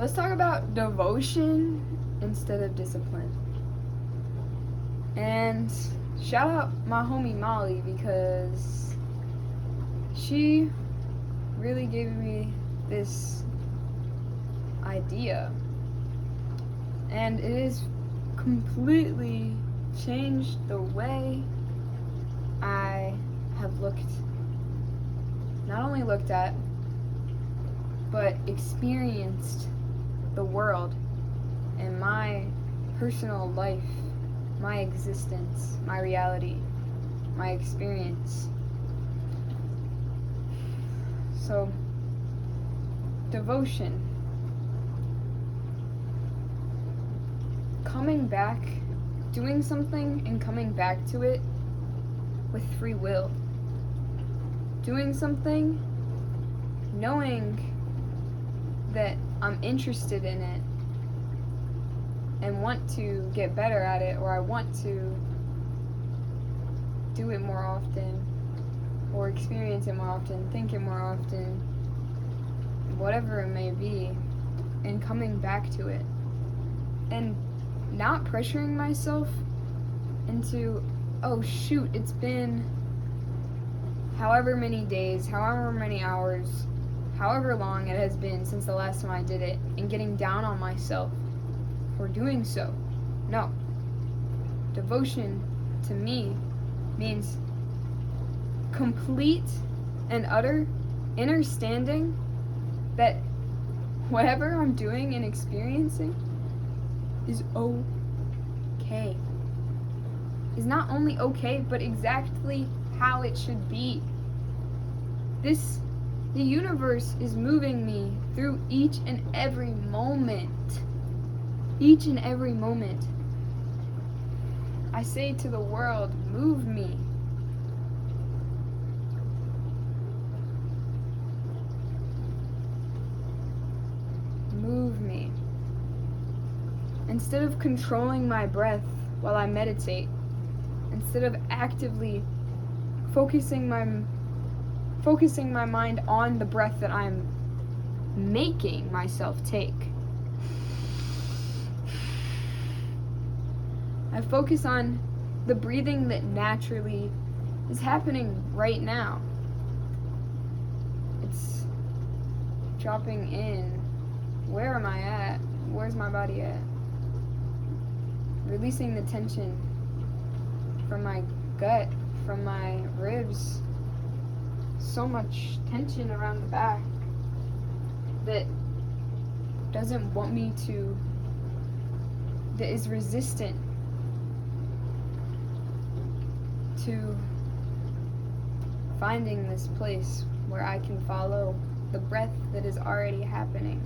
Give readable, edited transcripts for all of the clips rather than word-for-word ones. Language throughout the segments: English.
Let's talk about devotion instead of discipline. And shout out my homie Molly, because she really gave me this idea. And it has completely changed the way I have not only looked at, but experienced the world and my personal life, my existence, my reality, my experience. So, devotion. Coming back, doing something and coming back to it with free will. Doing something, knowing that I'm interested in it and want to get better at it, or I want to do it more often, or experience it more often, think it more often, whatever it may be, and coming back to it. And not pressuring myself into, oh shoot, it's been however many days, however many hours, however long it has been since the last time I did it, and getting down on myself for doing so. No. Devotion to me means complete and utter understanding that whatever I'm doing and experiencing is okay. Is not only okay, but exactly how it should be. The universe is moving me through each and every moment. Each and every moment. I say to the world, move me. Move me. Instead of controlling my breath while I meditate, instead of actively focusing my mind on the breath that I'm making myself take, I focus on the breathing that naturally is happening right now. It's dropping in. Where am I at? Where's my body at? Releasing the tension from my gut, from my ribs. So much tension around the back that doesn't want me to, that is resistant to finding this place where I can follow the breath that is already happening.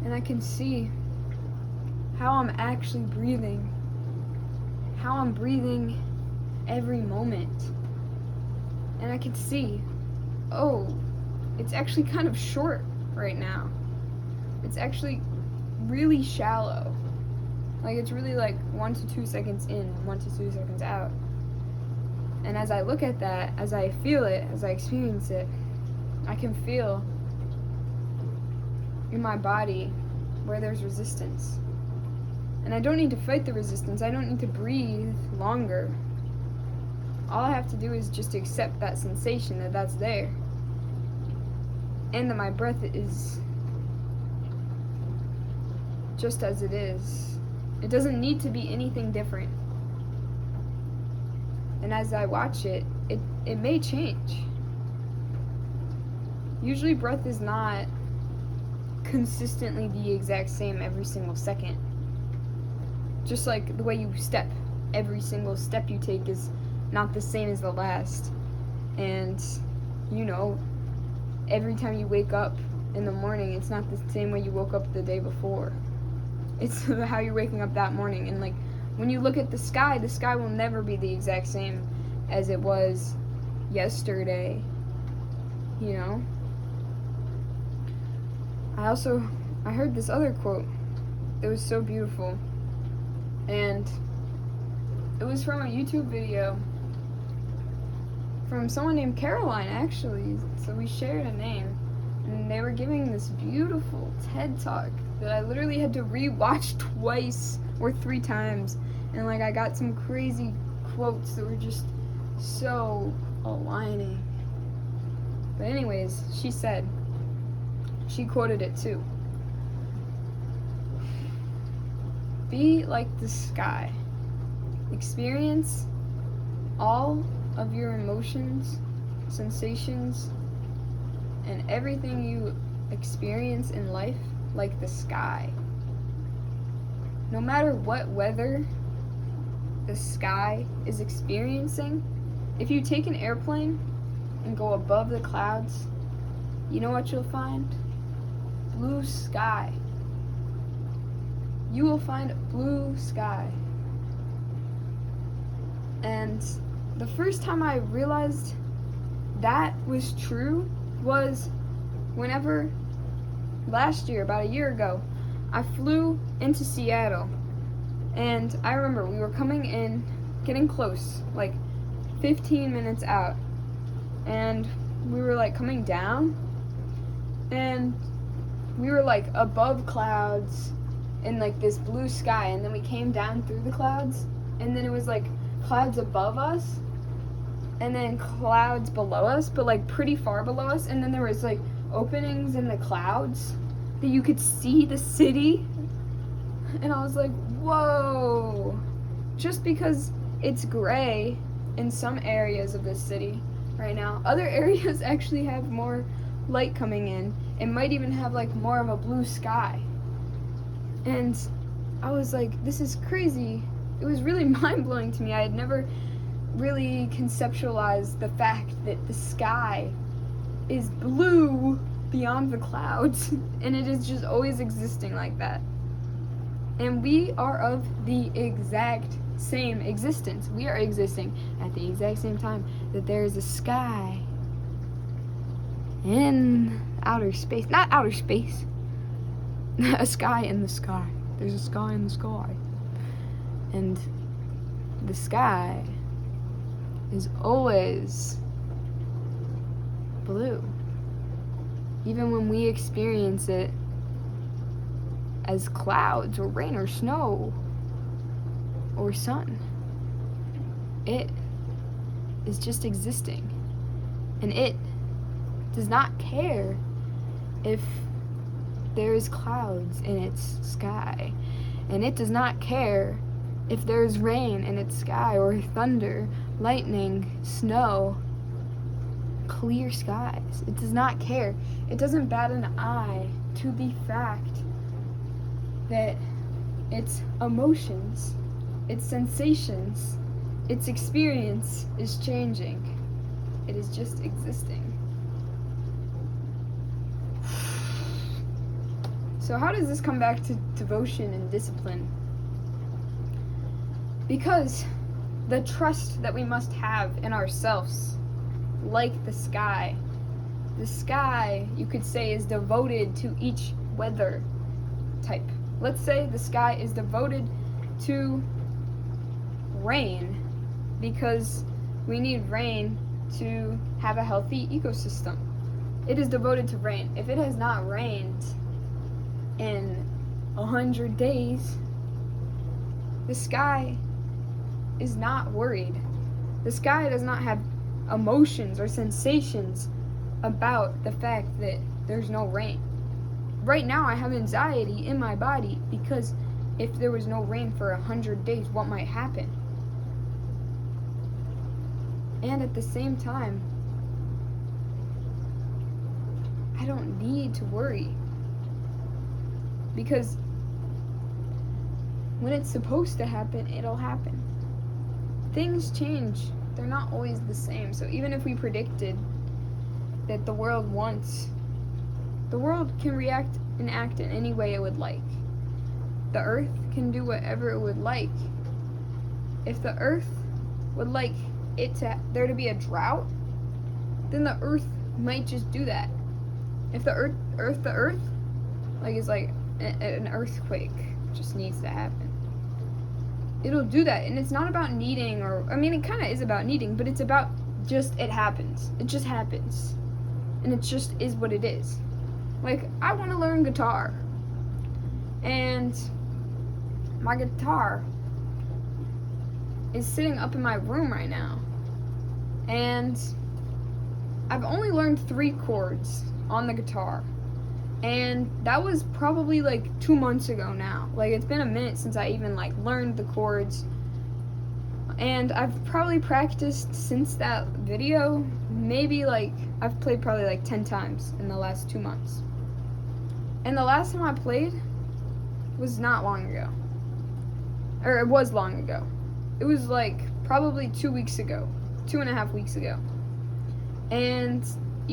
And I can see how I'm actually breathing, how I'm breathing every moment. And I can see, oh, it's actually kind of short right now. It's actually really shallow. Like, it's really like 1 to 2 seconds in, 1 to 2 seconds out. And as I look at that, as I feel it, as I experience it, I can feel in my body where there's resistance. And I don't need to fight the resistance. I don't need to breathe longer. All I have to do is just accept that sensation, that that's there. And that my breath is just as it is. It doesn't need to be anything different. And as I watch it, it may change. Usually breath is not consistently the exact same every single second. Just like the way you step, every single step you take is not the same as the last. And, you know, every time you wake up in the morning, it's not the same way you woke up the day before. It's how you're waking up that morning. And, like, when you look at the sky will never be the exact same as it was yesterday, you know? I heard this other quote that was so beautiful, and it was from a YouTube video from someone named Caroline, actually. So we shared a name, and they were giving this beautiful TED Talk that I literally had to rewatch twice or 3 times, and like I got some crazy quotes that were just so aligning. But anyways, she quoted it too. Be like the sky. Experience all of your emotions, sensations, and everything you experience in life like the sky. No matter what weather the sky is experiencing, if you take an airplane and go above the clouds, you know what you'll find? Blue sky. You will find blue sky. And the first time I realized that was true was whenever last year, about a year ago, I flew into Seattle. And I remember we were coming in, getting close, like 15 minutes out. And we were like coming down, and we were like above clouds in like this blue sky, and then we came down through the clouds, and then it was like clouds above us, and then clouds below us, but like pretty far below us, and then there was like openings in the clouds that you could see the city, and I was like, whoa. Just because it's gray in some areas of this city right now, other areas actually have more light coming in and might even have like more of a blue sky. And I was like, this is crazy. It was really mind-blowing to me. I had never really conceptualized the fact that the sky is blue beyond the clouds, and it is just always existing like that. And we are of the exact same existence. We are existing at the exact same time that there is a sky in outer space. Not outer space. A sky in the sky. There's a sky in the sky. And the sky is always blue. Even when we experience it as clouds or rain or snow or sun, it is just existing. And it does not care if there's clouds in its sky. And it does not care if there's rain in its sky, or thunder, lightning, snow, clear skies. It does not care. It doesn't bat an eye to the fact that its emotions, its sensations, its experience is changing. It is just existing. So how does this come back to devotion and discipline? Because the trust that we must have in ourselves, like the sky, you could say, is devoted to each weather type. Let's say the sky is devoted to rain because we need rain to have a healthy ecosystem. It is devoted to rain. If it has not rained in 100 days, the sky is not worried. The sky does not have emotions or sensations about the fact that there's no rain. Right now I have anxiety in my body because if there was no rain for 100 days, what might happen? And at the same time, I don't need to worry, because when it's supposed to happen, it'll happen. Things change. They're not always the same. So even if we predicted that the world can react and act in any way it would like. The earth can do whatever it would like. If the earth would like there to be a drought, then the earth might just do that. If the earth, like it's like an earthquake just needs to happen, it'll do that. And it's not about needing, it kind of is about needing, but it's about just it happens. It just happens. And it just is what it is. Like, I want to learn guitar. And my guitar is sitting up in my room right now. And I've only learned 3 chords on the guitar. And that was probably like 2 months ago now. Like, it's been a minute since I even like learned the chords. And I've probably practiced since that video. Maybe I've played probably like 10 times in the last 2 months. And the last time I played was not long ago. Or it was long ago. It was like probably 2 weeks ago. 2.5 weeks ago. And,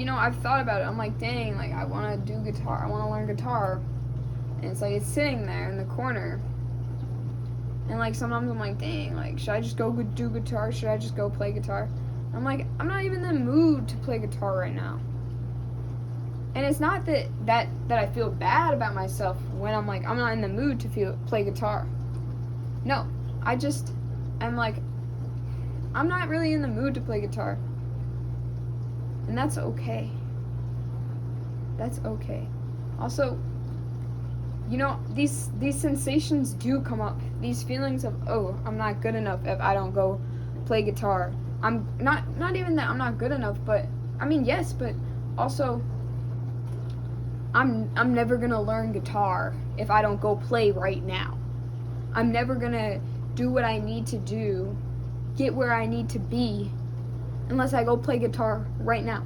I've thought about it. I'm like, dang, like, I want to do guitar. I want to learn guitar. And it's like, it's sitting there in the corner. And, like, sometimes I'm like, dang, like, should I just go do guitar? Should I just go play guitar? I'm like, I'm not even in the mood to play guitar right now. And it's not that I feel bad about myself when I'm like, I'm not in the mood to play guitar. No, I'm like, I'm not really in the mood to play guitar. And that's okay. That's okay. Also, these sensations do come up. These feelings of, oh, I'm not good enough if I don't go play guitar. I'm not even that I'm not good enough, but yes, but also I'm never gonna learn guitar if I don't go play right now. I'm never gonna do what I need to do, get where I need to be, unless I go play guitar right now.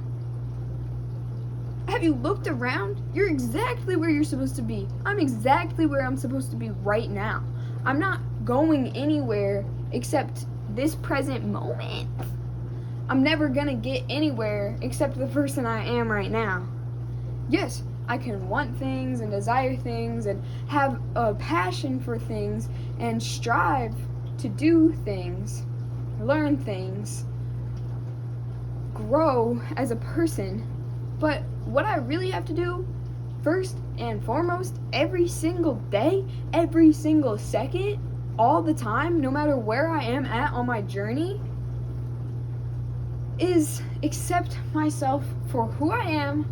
Have you looked around? You're exactly where you're supposed to be. I'm exactly where I'm supposed to be right now. I'm not going anywhere except this present moment. I'm never gonna get anywhere except the person I am right now. Yes, I can want things and desire things and have a passion for things and strive to do things, learn things, grow as a person. But what I really have to do, first and foremost, every single day, every single second, all the time, no matter where I am at on my journey, is accept myself for who I am,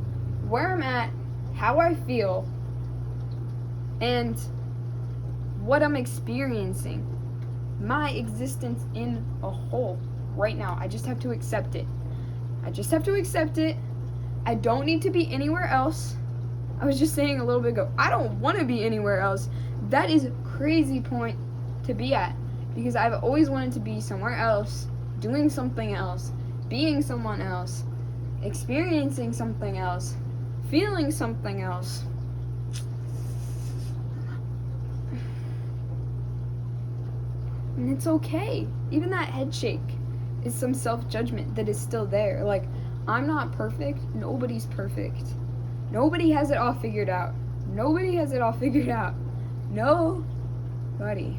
where I'm at, how I feel, and what I'm experiencing. My existence in a whole right now. I just have to accept it. I just have to accept it. I don't need to be anywhere else. I was just saying a little bit ago, I don't want to be anywhere else. That is a crazy point to be at, because I've always wanted to be somewhere else, doing something else, being someone else, experiencing something else, feeling something else. And it's okay. Even that head shake is some self-judgment that is still there. Like, I'm not perfect. Nobody's perfect. Nobody has it all figured out. Nobody has it all figured out. Nobody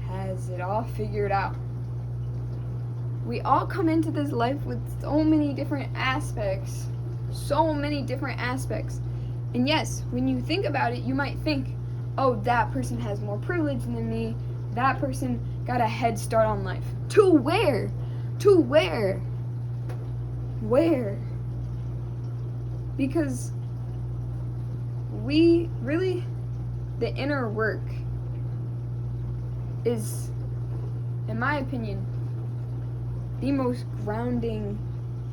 has it all figured out. We all come into this life with so many different aspects. And yes, when you think about it, you might think, oh, that person has more privilege than me. That person got a head start on life. To where? Where? Because the inner work is, in my opinion, the most grounding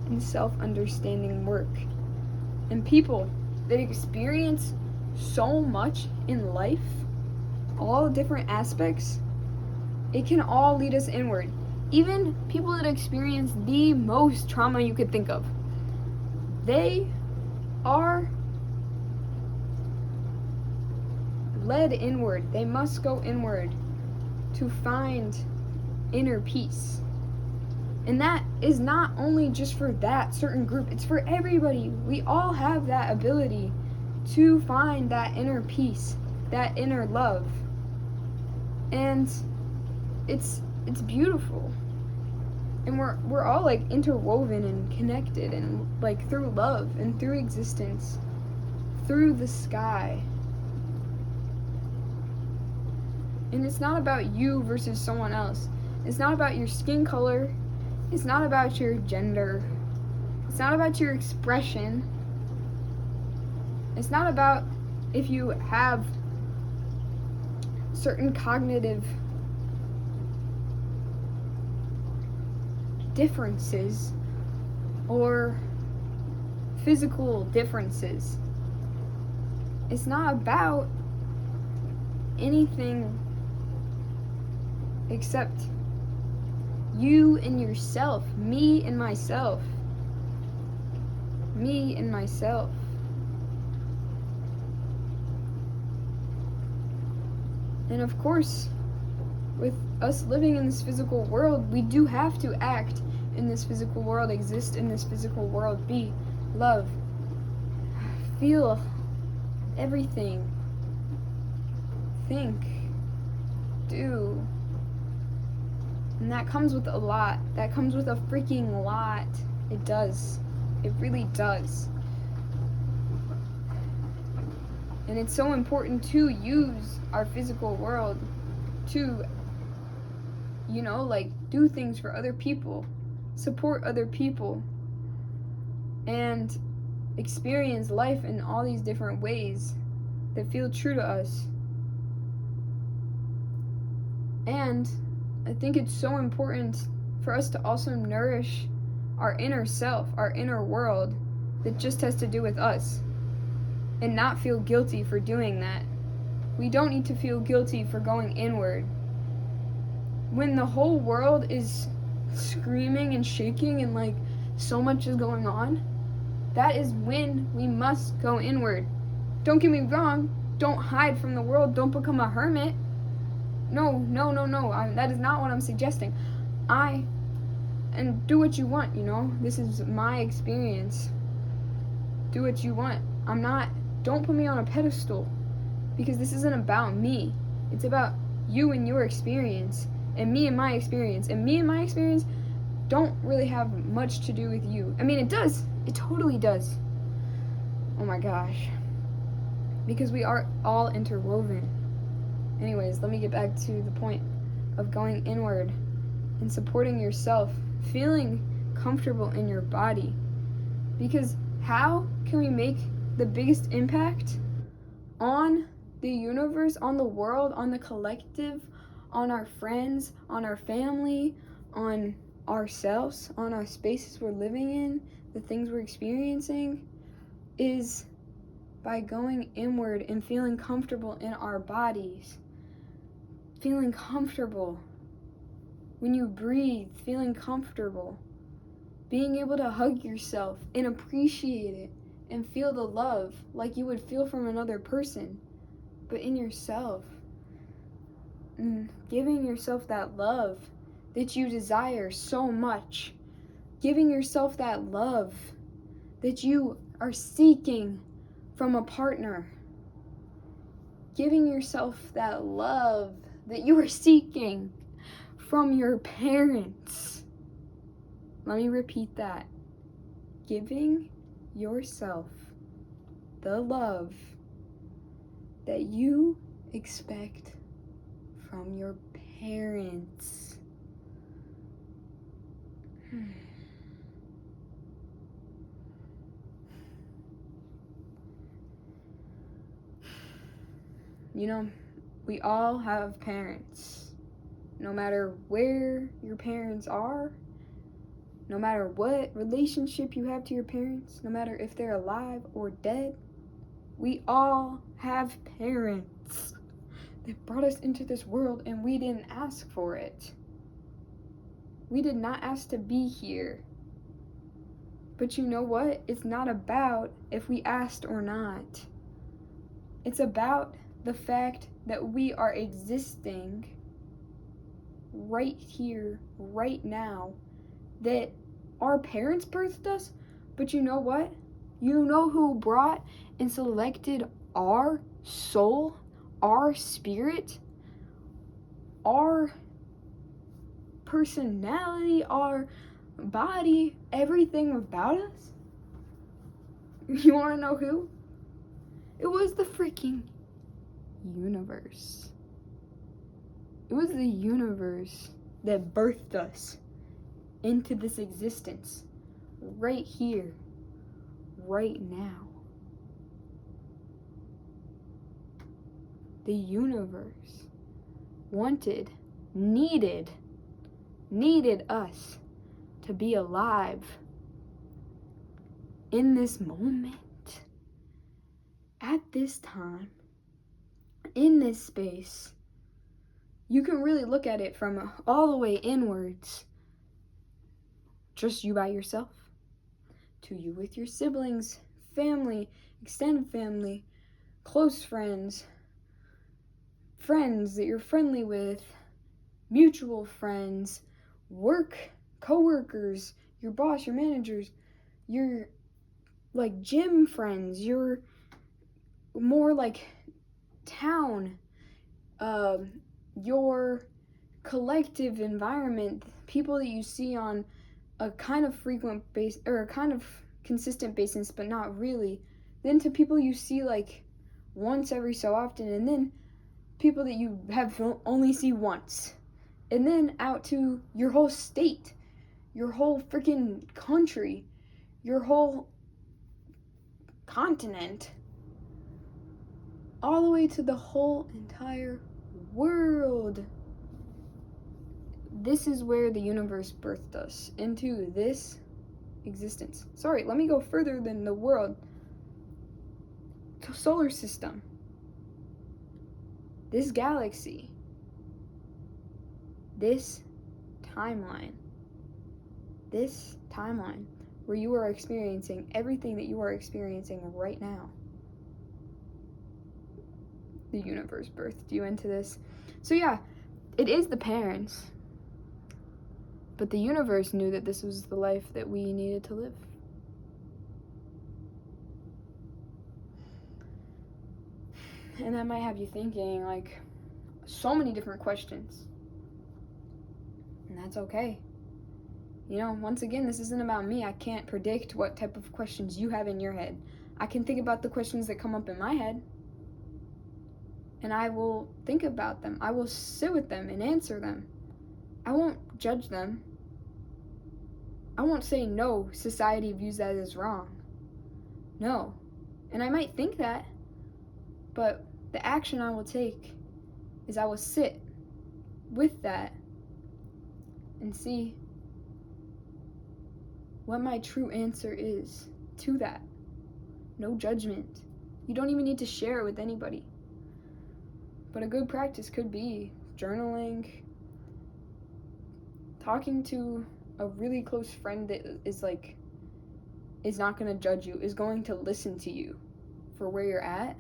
and self-understanding work. And people that experience so much in life, all different aspects, it can all lead us inward. Even people that experience the most trauma you could think of, they are led inward. They must go inward to find inner peace. And that is not only just for that certain group, it's for everybody. We all have that ability to find that inner peace, that inner love. And it's beautiful. And we're all like interwoven and connected, and like through love and through existence, through the sky. And it's not about you versus someone else. It's not about your skin color. It's not about your gender. It's not about your expression. It's not about if you have certain cognitive differences or physical differences. It's not about anything except you and yourself, me and myself. Me and myself. And of course, with us living in this physical world, we do have to act in this physical world, exist in this physical world, be, love, feel everything, think, do. And that comes with a lot. That comes with a freaking lot. It does. It really does. And it's so important to use our physical world to, like, do things for other people, support other people, and experience life in all these different ways that feel true to us. And I think it's so important for us to also nourish our inner self, our inner world that just has to do with us, and not feel guilty for doing that. We don't need to feel guilty for going inward. When the whole world is screaming and shaking and like so much is going on, that is when we must go inward. Don't get me wrong, don't hide from the world, don't become a hermit. No, that is not what I'm suggesting. And do what you want, this is my experience. Do what you want. Don't put me on a pedestal, because this isn't about me. It's about you and your experience, and me and my experience. And me and my experience don't really have much to do with you. I mean, it does. It totally does. Oh my gosh. Because we are all interwoven. Anyways, let me get back to the point of going inward and supporting yourself, feeling comfortable in your body. Because how can we make the biggest impact on the universe, on the world, on the collective, on our friends, on our family, on ourselves, on our spaces we're living in, the things we're experiencing, is by going inward and feeling comfortable in our bodies. Feeling comfortable when you breathe, feeling comfortable. Being able to hug yourself and appreciate it and feel the love like you would feel from another person, but in yourself. And giving yourself that love that you desire so much. Giving yourself that love that you are seeking from a partner. Giving yourself that love that you are seeking from your parents. Let me repeat that. Giving yourself the love that you expect from your parents. We all have parents. No matter where your parents are, no matter what relationship you have to your parents, no matter if they're alive or dead, we all have parents that brought us into this world, and we didn't ask for it. We did not ask to be here. But you know what? It's not about if we asked or not. It's about the fact that we are existing right here, right now, that our parents birthed us, but you know what? You know who brought and selected our soul, our spirit, our personality, our body, everything about us? You want to know who? It was the freaking universe. It was the universe that birthed us into this existence right here, right now. The universe wanted, needed us to be alive in this moment, at this time, in this space. You can really look at it from all the way inwards. Just you by yourself, to you with your siblings, family, extended family, close friends, friends that you're friendly with, mutual friends, work, co-workers, your boss, your managers, your like gym friends, your more like town, your collective environment, people that you see on a kind of frequent base or a kind of consistent basis, but not really. Then to people you see like once every so often, and then people that you have only see once, and then out to your whole state, your whole freaking country, your whole continent, all the way to the whole entire world. This is where the universe birthed us, into this existence. Sorry, let me go further than the world. The solar system. This galaxy. This timeline. This timeline where you are experiencing everything that you are experiencing right now. The universe birthed you into this. So yeah, it is the parents. But the universe knew that this was the life that we needed to live. And that might have you thinking, like, so many different questions. And that's okay. You know, once again, this isn't about me. I can't predict what type of questions you have in your head. I can think about the questions that come up in my head. And I will think about them. I will sit with them and answer them. I won't judge them. I won't say, no, society views that as wrong. No. And I might think that, but the action I will take is I will sit with that and see what my true answer is to that. No judgment. You don't even need to share it with anybody. But a good practice could be journaling, talking to a really close friend that is not going to judge you, is going to listen to you for where you're at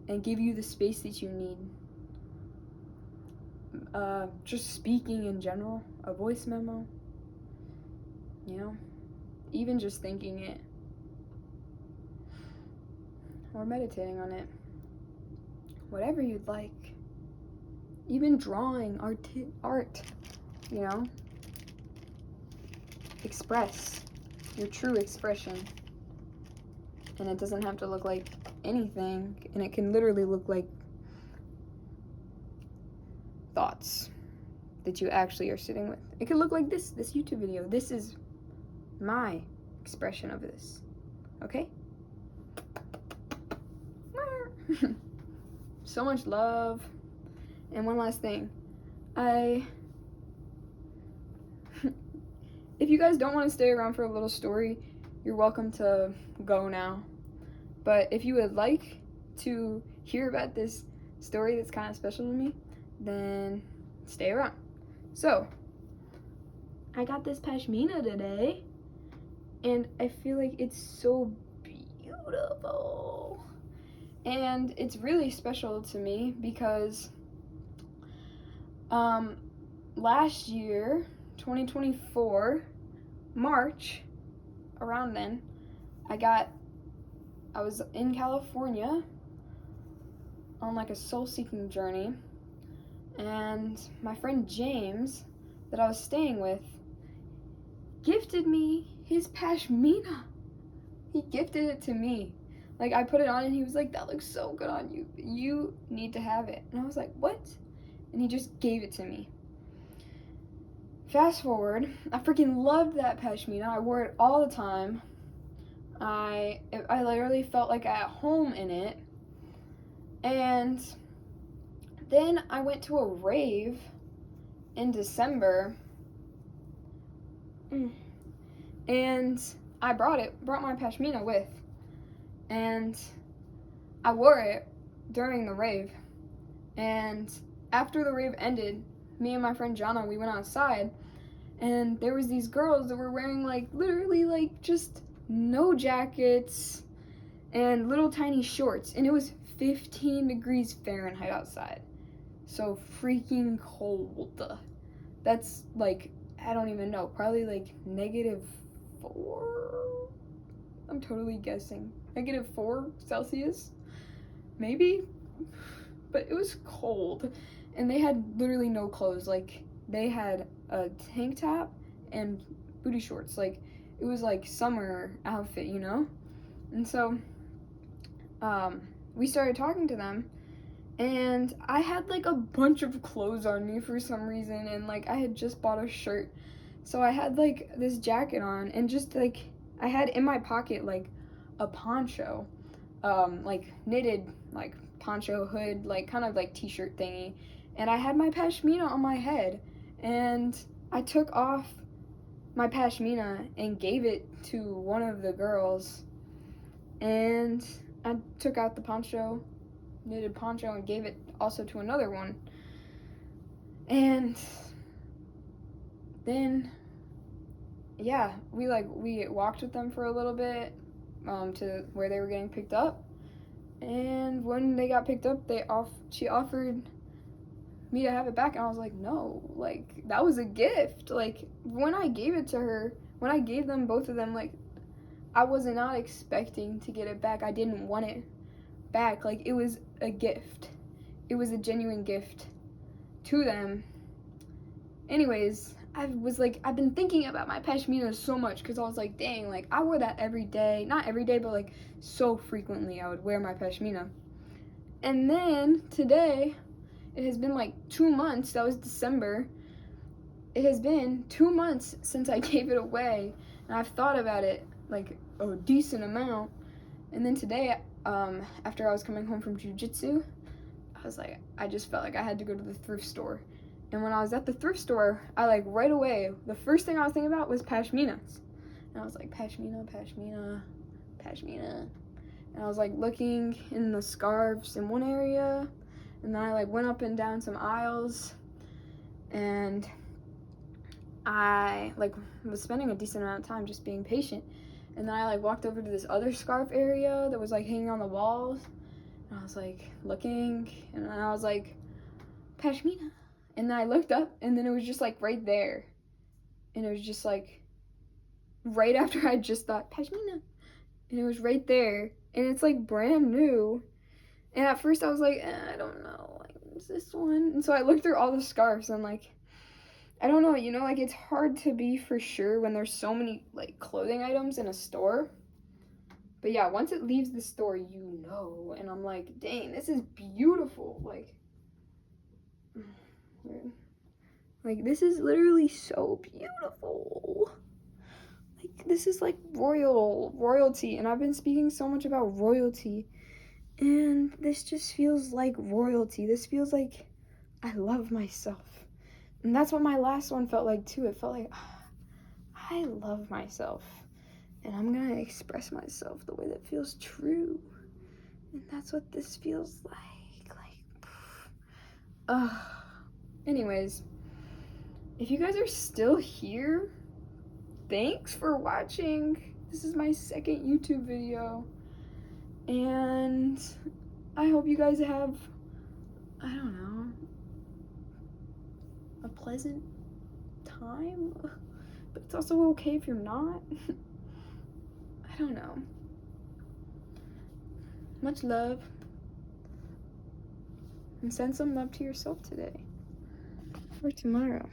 and give you the space that you need. Just speaking in general, a voice memo, you know, even just thinking it or meditating on it, whatever you'd like. Even drawing, art, you know, express your true expression. And it doesn't have to look like anything, and it can literally look like thoughts that you actually are sitting with. It could look like this YouTube video. This is my expression of this. Okay? So much love. And one last thing. If you guys don't want to stay around for a little story, you're welcome to go now. But if you would like to hear about this story that's kind of special to me, then stay around. So, I got this pashmina today, and I feel like it's so beautiful. And it's really special to me because last year, 2024, March, around then, I was in California on like a soul-seeking journey, and my friend James that I was staying with gifted me his pashmina. He gifted it to me. Like, I put it on and he was like, that looks so good on you. You need to have it. And I was like, what? And he just gave it to me. Fast forward, I freaking loved that pashmina. I wore it all the time. I literally felt like at home in it. And then I went to a rave in December. And I brought my pashmina with. And I wore it during the rave. And after the rave ended, me and my friend Jana, we went outside, and there was these girls that were wearing like literally like just no jackets and little tiny shorts, and it was 15 degrees Fahrenheit outside. So freaking cold. That's like, I don't even know, probably like -4. I'm totally guessing. -4 Celsius, maybe? But it was cold, and they had literally no clothes. Like, they had a tank top and booty shorts. Like, it was like summer outfit, you know? And so we started talking to them, and I had like a bunch of clothes on me for some reason, and like I had just bought a shirt, so I had like this jacket on, and just like I had in my pocket like a poncho, like knitted like poncho hood, like kind of like t-shirt thingy, and I had my pashmina on my head, and I took off my pashmina and gave it to one of the girls, and I took out the poncho, knitted poncho, and gave it also to another one. And then yeah, we walked with them for a little bit to where they were getting picked up. And when they got picked up, she offered me to have it back, and I was like, no, like, that was a gift. Like, when I gave it to her, when I gave them, both of them, like, I was not expecting to get it back. I didn't want it back. Like, it was a gift. It was a genuine gift to them. Anyways, I've been thinking about my pashmina so much, because I was like, dang, like, I wore that every day. Not every day, but like so frequently I would wear my pashmina. And then today, it has been like 2 months. That was December. It has been 2 months since I gave it away, and I've thought about it like a decent amount. And then today, after I was coming home from jiu-jitsu, I just felt like I had to go to the thrift store. And when I was at the thrift store, I like right away, the first thing I was thinking about was pashminas. And I was like, pashmina, pashmina, pashmina. And I was like looking in the scarves in one area, and then I like went up and down some aisles, and I like was spending a decent amount of time just being patient. And then I like walked over to this other scarf area that was like hanging on the walls, and I was like looking, and then I was like, pashmina. And then I looked up, and then it was just like right there, and it was just like right after I just thought pashmina, and it was right there, and it's like brand new. And at first I was like, I don't know, like, is this one? And so I looked through all the scarves, and like, I don't know, you know, like, it's hard to be for sure when there's so many like clothing items in a store. But yeah, once it leaves the store, you know. And I'm like, dang, this is beautiful. Like, this is literally so beautiful. Like, this is like royalty. And I've been speaking so much about royalty, and this just feels like royalty. This feels like I love myself. And that's what my last one felt like too. It felt like, I love myself, and I'm gonna express myself the way that feels true. And that's what this feels like. Anyways, if you guys are still here, thanks for watching. This is my second YouTube video, and I hope you guys have, I don't know, a pleasant time. But it's also okay if you're not. I don't know. Much love. And send some love to yourself today. Or tomorrow.